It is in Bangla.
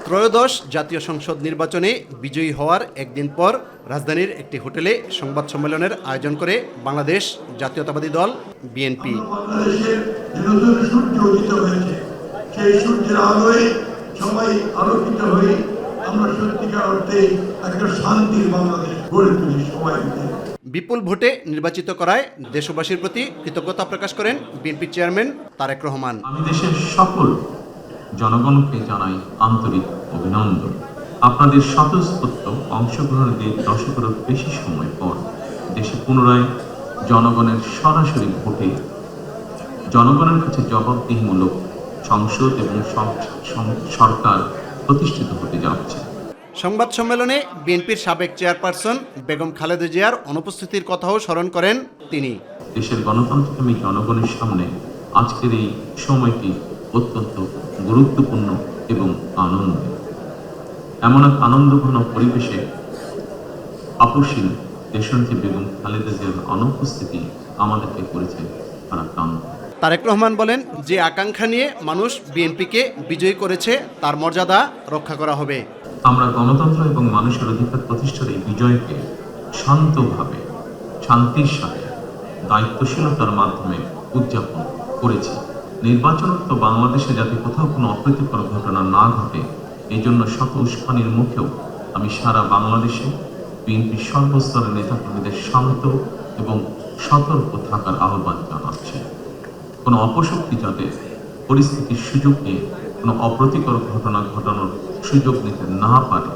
ত্রয়োদশ জাতীয় সংসদ নির্বাচনে বিজয়ী হওয়ার একদিন পর রাজধানীর একটি হোটেলে সংবাদ সম্মেলনের আয়োজন করে বাংলাদেশ জাতীয়তাবাদী দল বিএনপি। বাংলাদেশের নতুন সূর্য উদিত হয়েছে, সেই সূর্যের আলোয় সবাই আলোকিত হয়ে আমরা সত্যিকার অর্থে একটা শান্তির বাংলাদেশ গড়ে তুলি সবাই মিলে। বিপুল ভোটে নির্বাচিত করায় দেশবাসীর প্রতি কৃতজ্ঞতা প্রকাশ করেন বিএনপি চেয়ারম্যান তারেক রহমান। আমি দেশের সকল জনগণকে জানাই আন্তরিক অভিনন্দন। আপনাদের স্বতঃস্ফূর্ত অংশগ্রহণের দিয়ে দশকেরও বেশি সময় পর দেশে পুনরায় জনগণের সরাসরি ভোটে জনগণের কাছে জবাবদিহিমূলক সংসদ এবং সরকার প্রতিষ্ঠিত হতে যাচ্ছে। সংবাদ সম্মেলনে বিএনপির সাবেক চেয়ারপারসন বেগম খালেদা জিয়ার অনুপস্থিতির কথাও স্মরণ করেন তিনি। দেশের গণতন্ত্রকামী জনগণের সামনে আজকের এই সময়টি অত্যন্ত গুরুত্বপূর্ণ এবং আনন্দের। এমন এক আনন্দঘন পরিবেশে আপসীন দেশনেত্রী বেগম খালেদা জিয়ার অনুপস্থিতি আমাদেরকে করেছে ভারাক্রান্ত। তারেক রহমান বলেন, যে আকাঙ্ক্ষা নিয়ে মানুষ বিএনপিকে বিজয়ী করেছে তার মর্যাদা রক্ষা করা হবে। আমরা গণতন্ত্র এবং মানুষের অধিকার প্রতিষ্ঠার এই বিজয়কে শান্তভাবে, শান্তির সাথে, দায়িত্বশীলতার মাধ্যমে উদযাপন করেছি। নির্বাচনত বাংলাদেশে যাতে কোথাও কোনো অপ্রীতিকর ঘটনা না ঘটে, এই জন্য শত উস্কানির মুখেও আমি সারা বাংলাদেশে বিএনপির সর্বস্তরের নেতাকর্মীদের শান্ত এবং সতর্ক থাকার আহ্বান জানাচ্ছি। কোনো অপশক্তি যাতে পরিস্থিতির সুযোগ নিয়ে কোনো অপ্রীতিকর ঘটনা ঘটানোর সুযোগ নিতে না পারে,